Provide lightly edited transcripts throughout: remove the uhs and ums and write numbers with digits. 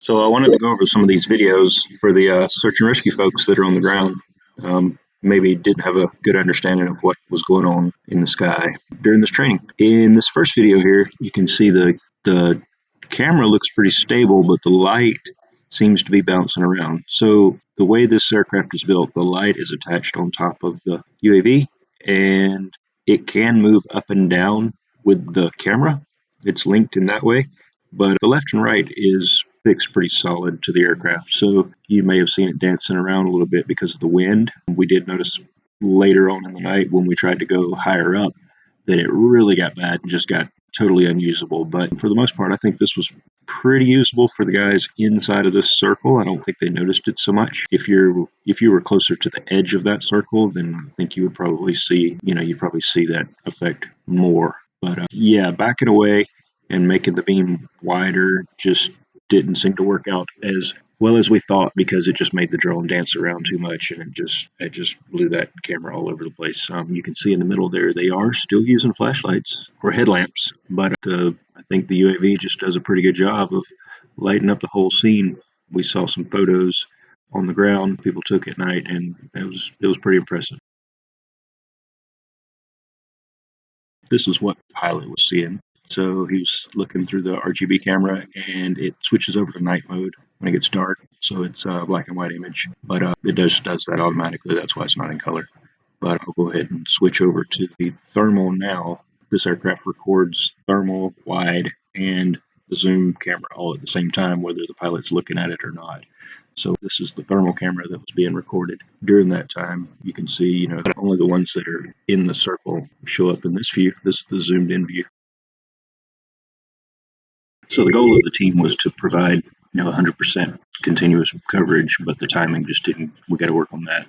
So I wanted to go over some of these videos for the search and rescue folks that are on the ground. Maybe didn't have a good understanding of what was going on in the sky during this training. In this first video here, you can see the camera looks pretty stable, but the light seems to be bouncing around. So the way this aircraft is built, the light is attached on top of the UAV, and it can move up and down with the camera. It's linked in that way, but the left and right is fixed pretty solid to the aircraft. So you may have seen it dancing around a little bit because of the wind. We did notice later on in the night when we tried to go higher up that it really got bad and just got totally unusable. But for the most part, I think this was pretty usable for the guys inside of this circle. I don't think they noticed it so much. If you were closer to the edge of that circle, then I think you would probably see, you'd probably see that effect more. But yeah, backing away and making the beam wider just didn't seem to work out as well as we thought, because it just made the drone dance around too much, and it just blew that camera all over the place. You can see in the middle there they are still using flashlights or headlamps, but I think the UAV just does a pretty good job of lighting up the whole scene. We saw some photos on the ground people took at night, and it was pretty impressive. This is what the pilot was seeing. So he was looking through the RGB camera, and it switches over to night mode when it gets dark. So it's a black and white image, but it does that automatically. That's why it's not in color. But I'll go ahead and switch over to the thermal now. This aircraft records thermal, wide, and the zoom camera all at the same time, whether the pilot's looking at it or not. So this is the thermal camera that was being recorded during that time. You can see, only the ones that are in the circle show up in this view. This is the zoomed in view. So the goal of the team was to provide, 100% continuous coverage, but the timing just didn't. We got to work on that.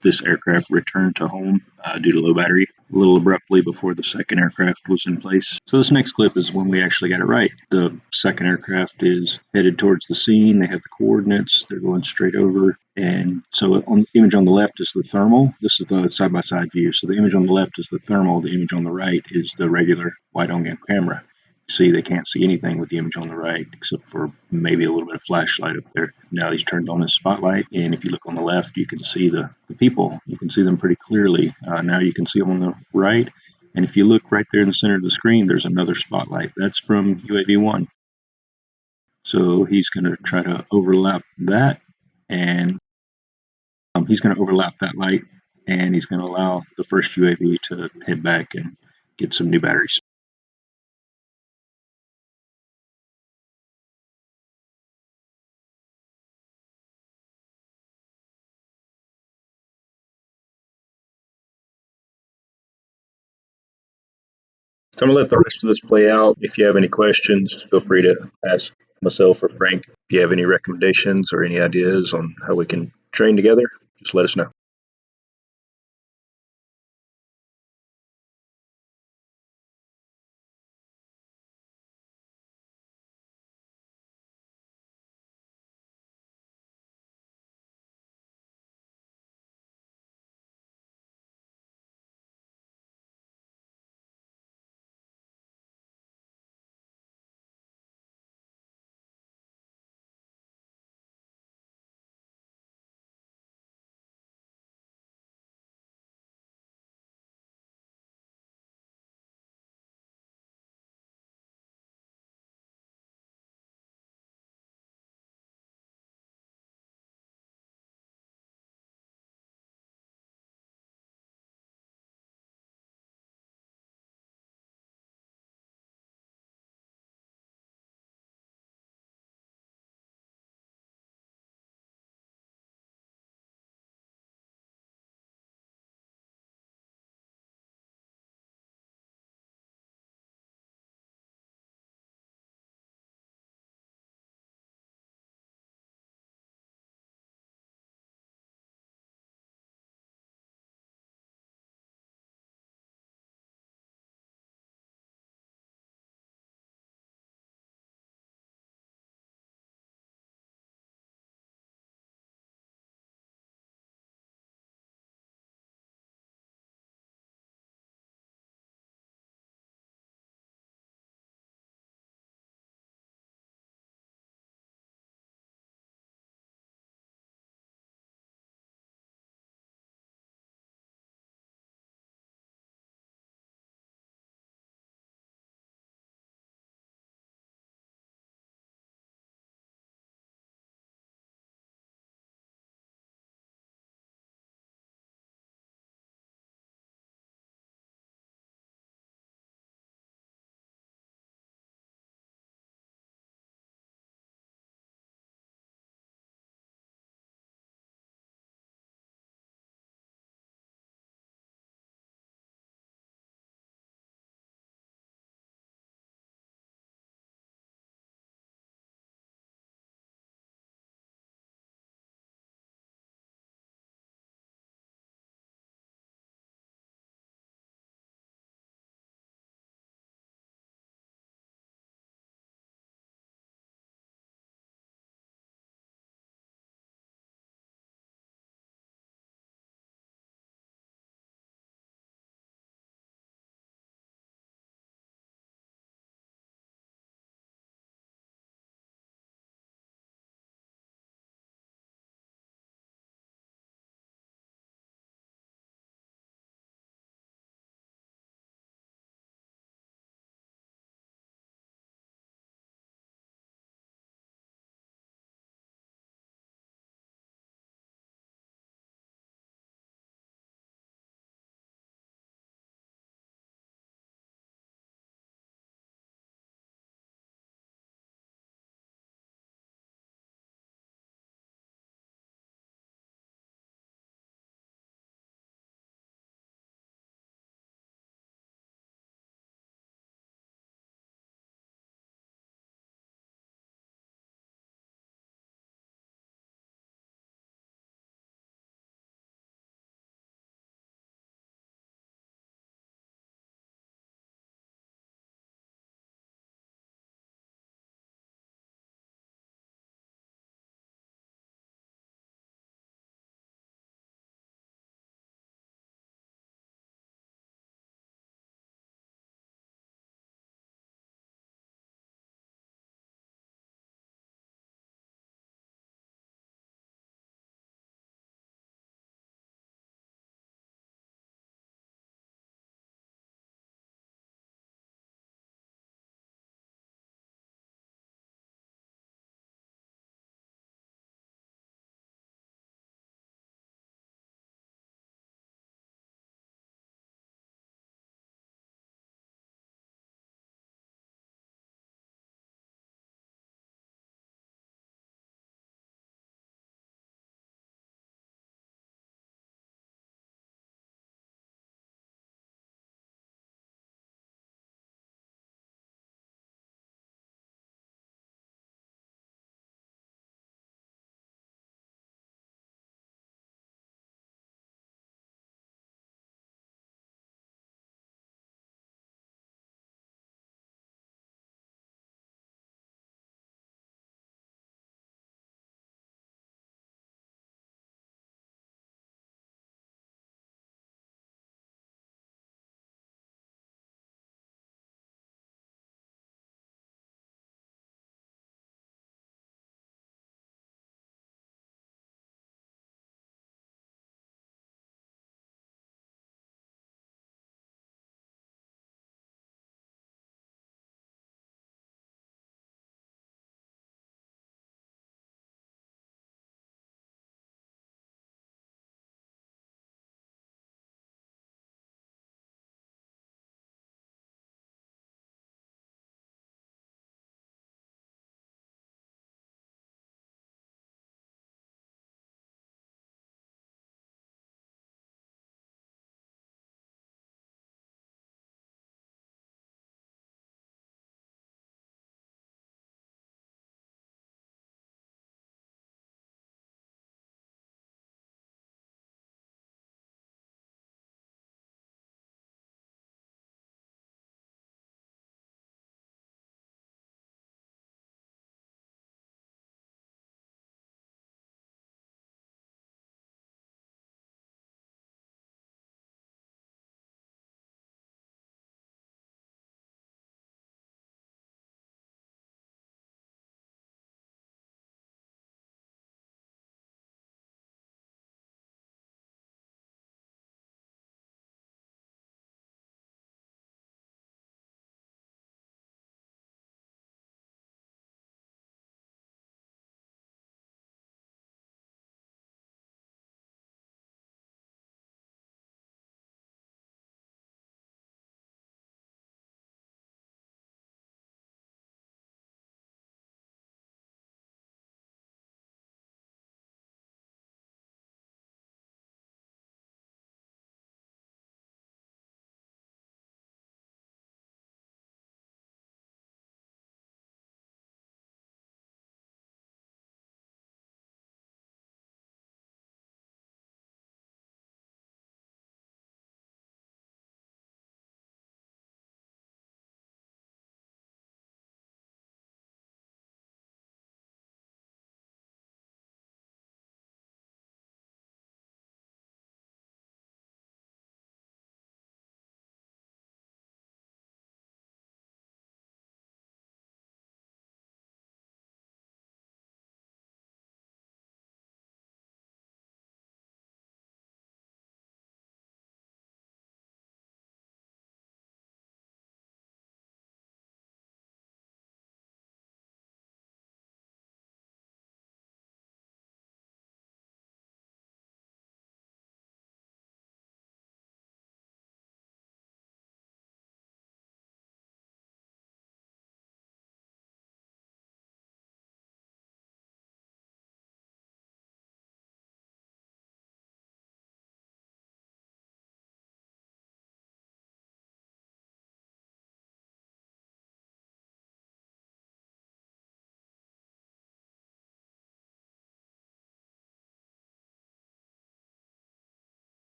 This aircraft returned to home due to low battery a little abruptly before the second aircraft was in place. So this next clip is when we actually got it right. The second aircraft is headed towards the scene. They have the coordinates. They're going straight over. And so on the image on the left is the thermal. This is the side-by-side view. So the image on the left is the thermal. The image on the right is the regular wide-angle camera. See, they can't see anything with the image on the right except for maybe a little bit of flashlight up there. Now he's turned on his spotlight, and if you look on the left, you can see the people. You can see them pretty clearly. Now you can see them on the right, and if you look right there in the center of the screen, there's another spotlight. That's from UAV 1. So he's going to try to overlap that, and he's going to overlap that light, and he's going to allow the first UAV to head back and get some new batteries. So I'm going to let the rest of this play out. If you have any questions, feel free to ask myself or Frank. If you have any recommendations or any ideas on how we can train together, just let us know.